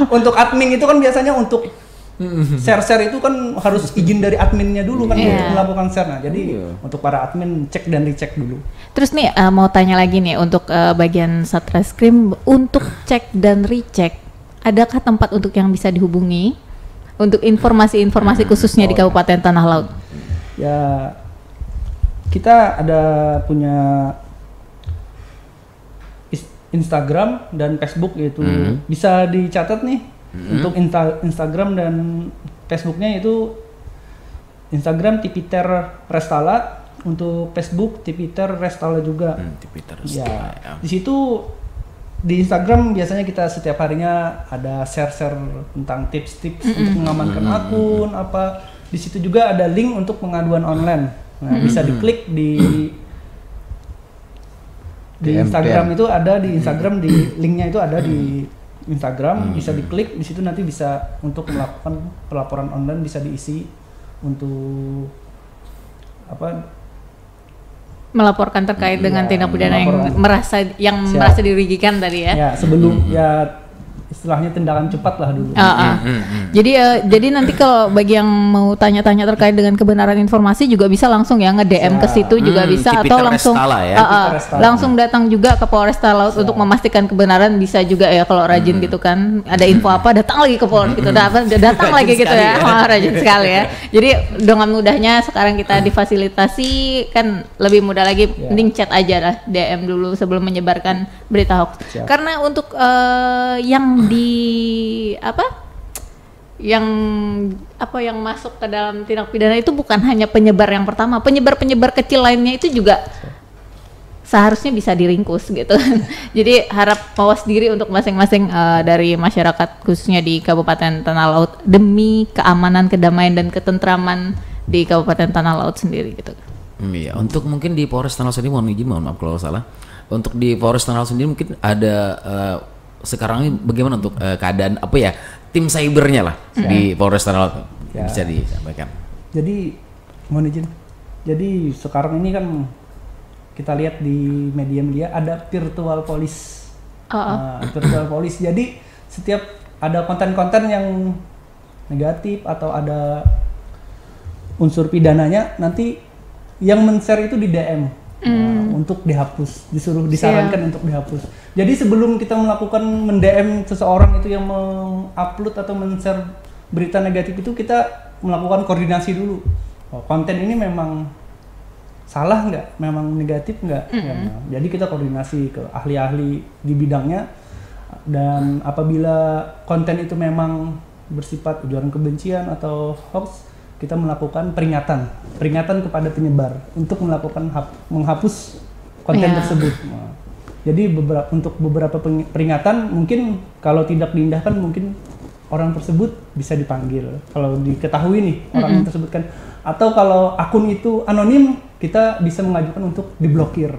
untuk admin itu kan biasanya untuk share-share itu kan harus izin dari adminnya dulu kan untuk melakukan share. Nah, jadi untuk para admin cek dan dicek dulu. Terus nih mau tanya lagi nih untuk bagian Satreskrim, untuk cek dan recheck, adakah tempat untuk yang bisa dihubungi untuk informasi-informasi khususnya di Kabupaten Tanah Laut? Ya, kita ada punya Instagram dan Facebook, yaitu bisa dicatat nih. Untuk Instagram dan Facebooknya itu Instagram Tipiter Restala, untuk Facebook Tipiter Restala juga. Ya, di situ di Instagram biasanya kita setiap harinya ada share-share tentang tips-tips untuk mengamankan akun apa. Di situ juga ada link untuk pengaduan online. Nah, bisa diklik di Instagram itu ada di Instagram, di linknya itu ada di Instagram, bisa diklik di situ, nanti bisa untuk melakukan pelaporan online, bisa diisi untuk melaporkan terkait dengan tindak pidana yang merasa dirugikan tadi ya. Ya, sebelum ya istilahnya tindakan cepat lah dulu. Jadi nanti kalau bagi yang mau tanya-tanya terkait dengan kebenaran informasi juga bisa langsung ya nge-DM ke situ juga bisa, atau langsung langsung datang juga ke Polresta Laut untuk memastikan kebenaran, bisa juga ya kalau rajin gitu kan. Ada info apa datang lagi ke Polres gitu, datang lagi gitu ya. Rajin sekali ya. Jadi dengan mudahnya sekarang kita difasilitasi kan lebih mudah lagi, mending chat aja lah, DM dulu sebelum menyebarkan berita hoax. Karena untuk yang masuk ke dalam tindak pidana itu bukan hanya penyebar yang pertama, penyebar kecil lainnya itu juga seharusnya bisa diringkus gitu. Jadi harap mawas diri untuk masing-masing dari masyarakat khususnya di Kabupaten Tanah Laut demi keamanan, kedamaian dan ketentraman di Kabupaten Tanah Laut sendiri gitu. Iya, untuk mungkin di Polres Tanah Laut sendiri, mohon maaf kalau salah. Untuk di Polres Tanah Laut sendiri mungkin ada sekarang ini bagaimana untuk keadaan tim cybernya lah di Polres Tanah Laut, bisa disampaikan. Jadi mohon izin. Jadi sekarang ini kan kita lihat di media ada virtual police. Virtual police. Jadi setiap ada konten-konten yang negatif atau ada unsur pidananya, nanti yang men-share itu di DM. Untuk dihapus, disarankan untuk dihapus. Jadi sebelum kita melakukan men-DM seseorang itu yang mengupload atau men-share berita negatif itu, kita melakukan koordinasi dulu. Konten ini memang salah nggak, memang negatif nggak? Jadi kita koordinasi ke ahli-ahli di bidangnya, dan apabila konten itu memang bersifat ujaran kebencian atau hoax, kita melakukan peringatan kepada penyebar untuk melakukan menghapus konten tersebut. Jadi untuk beberapa peringatan, mungkin kalau tidak diindahkan mungkin orang tersebut bisa dipanggil kalau diketahui nih orang tersebut kan, atau kalau akun itu anonim kita bisa mengajukan untuk diblokir,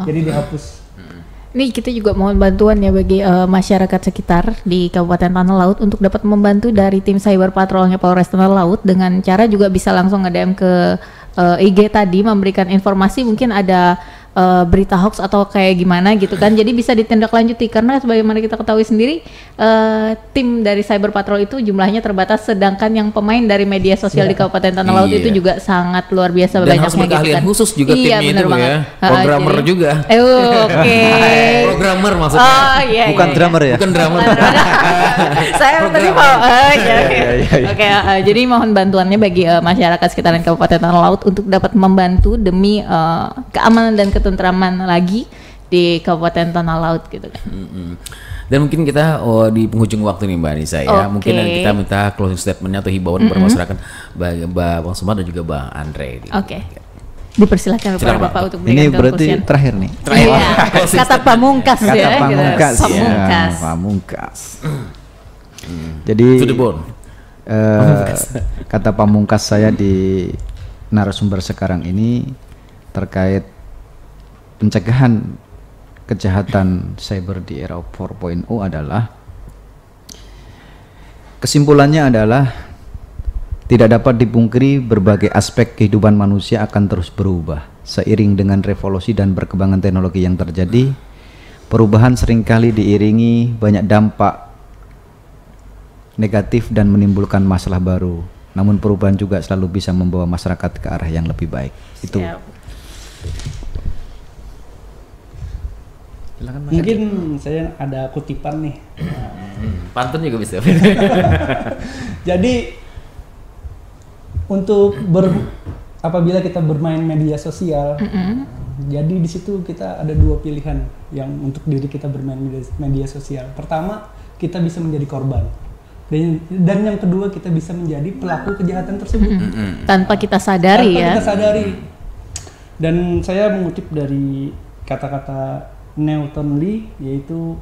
jadi dihapus. Ini kita juga mohon bantuan ya bagi masyarakat sekitar di Kabupaten Tanah Laut untuk dapat membantu dari tim cyber patrolnya Polres Tanah Laut dengan cara juga bisa langsung nge-DM ke IG tadi, memberikan informasi mungkin ada berita hoax atau kayak gimana gitu kan. Jadi bisa ditindaklanjuti karena sebagaimana kita ketahui sendiri tim dari cyber patrol itu jumlahnya terbatas, sedangkan yang pemain dari media sosial di Kabupaten Tanah Laut itu juga sangat luar biasa dan banyaknya. Harus berkeahlian khusus juga timnya itu ya. Programmer jadi, juga. Oke. Programmer maksudnya. Oh iya. Bukan drummer ya. Bukan drummer. Saya tadi mau. Oke. Jadi mohon bantuannya bagi masyarakat sekitaran Kabupaten Tanah Laut untuk dapat membantu demi keamanan dan ketentraman lagi di Kabupaten Tanah Laut gitu kan. Dan mungkin kita di penghujung waktu nih Mbak Anissa ya, mungkin kita minta closing statementnya atau himbauan kepada masyarakat Bang Sumar dan juga Bang Andre. Oke. Dipersilahkan kepada Bapak untuk berikan ini berarti conclusion. terakhir nih. Kata pamungkas ya. Kata pamungkas. Pamungkas. Pamungkas. Jadi To the bone. Kata pamungkas saya di narasumber sekarang ini terkait pencegahan kejahatan cyber di era 4.0 adalah, kesimpulannya adalah tidak dapat dipungkiri berbagai aspek kehidupan manusia akan terus berubah seiring dengan revolusi dan perkembangan teknologi yang terjadi. Perubahan seringkali diiringi banyak dampak negatif dan menimbulkan masalah baru. Namun perubahan juga selalu bisa membawa masyarakat ke arah yang lebih baik. Itu. Mungkin saya ada kutipan nih. Pantun juga bisa. Jadi untuk apabila kita bermain media sosial, jadi di situ kita ada dua pilihan yang untuk diri kita bermain media sosial. Pertama, kita bisa menjadi korban. Dan yang kedua, kita bisa menjadi pelaku kejahatan tersebut. Tanpa kita sadari ya. Tanpa kita sadari. Dan saya mengutip dari kata-kata Newton Lee, yaitu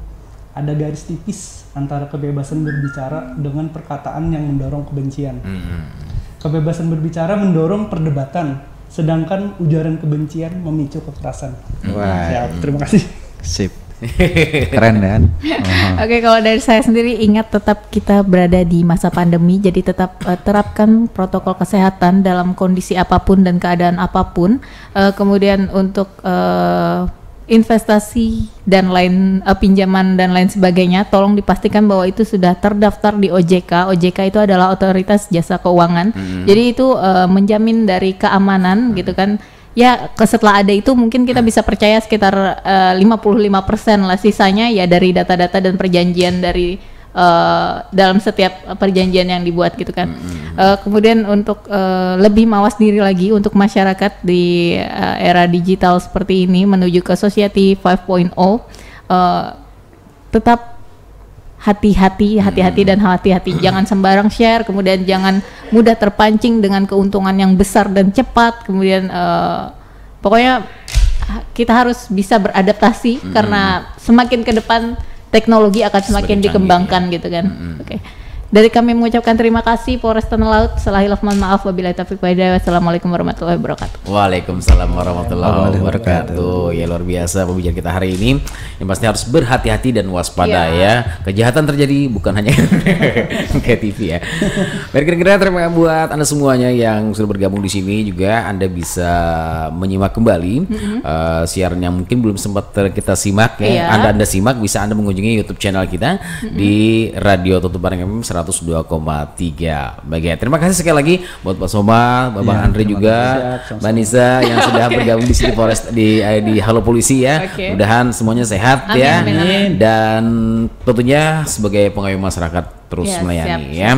ada garis tipis antara kebebasan berbicara dengan perkataan yang mendorong kebencian. Kebebasan berbicara mendorong perdebatan, sedangkan ujaran kebencian memicu kekerasan. Wah. Ya, terima kasih. Sip. Keren kan? Oke, kalau dari saya sendiri ingat tetap kita berada di masa pandemi, jadi tetap terapkan protokol kesehatan dalam kondisi apapun dan keadaan apapun. Kemudian untuk investasi dan lain pinjaman dan lain sebagainya, tolong dipastikan bahwa itu sudah terdaftar di OJK. OJK itu adalah Otoritas Jasa Keuangan. Jadi itu menjamin dari keamanan gitu kan. Ya, setelah ada itu mungkin kita bisa percaya sekitar 55% lah, sisanya ya dari data-data dan perjanjian dari dalam setiap perjanjian yang dibuat gitu kan. Kemudian untuk lebih mawas diri lagi untuk masyarakat di era digital seperti ini menuju ke Society 5.0, tetap hati-hati dan hati-hati, jangan sembarang share, kemudian jangan mudah terpancing dengan keuntungan yang besar dan cepat, kemudian pokoknya kita harus bisa beradaptasi karena semakin ke depan teknologi akan semakin dikembangkan gitu kan. Oke. Dari kami mengucapkan terima kasih Polres Tanah Laut. Selahilaf mohon maaf, wabillahi taufiq wal hidayah. Wassalamualaikum warahmatullahi wabarakatuh. Waalaikumsalam warahmatullahi wabarakatuh. Ya, luar biasa pembicaraan kita hari ini. Yang pasti harus berhati-hati dan waspada ya. Kejahatan terjadi bukan hanya kayak TV ya. Baik, kira-kira terima kasih buat Anda semuanya yang sudah bergabung di sini juga. Anda bisa menyimak kembali siaran yang mungkin belum sempat kita simak ya. Anda simak, bisa Anda mengunjungi YouTube channel kita di Radio Tutup Bareng FM 102,3. Baik ya, terima kasih sekali lagi buat Pak Soma, Bapak Andre juga, Mbak Nisa yang sudah bergabung di sini Polres di Halo Polisi ya. Mudah-mudahan semuanya sehat ya. Dan tentunya sebagai pengayuh masyarakat terus melayani ya.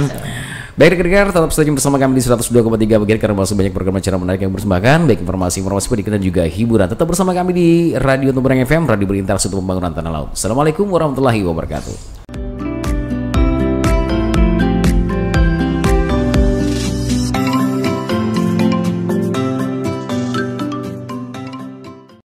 Baik, rekan-rekan, tetap stay bersama kami di 102,3 bagian karena masih banyak program acara menarik yang bersembahkan, baik informasi pendidikan dan juga hiburan. Tetap bersama kami di Radio Tubareng FM, radio berinteraksi untuk pembangunan Tanah Laut. Assalamualaikum warahmatullahi wabarakatuh.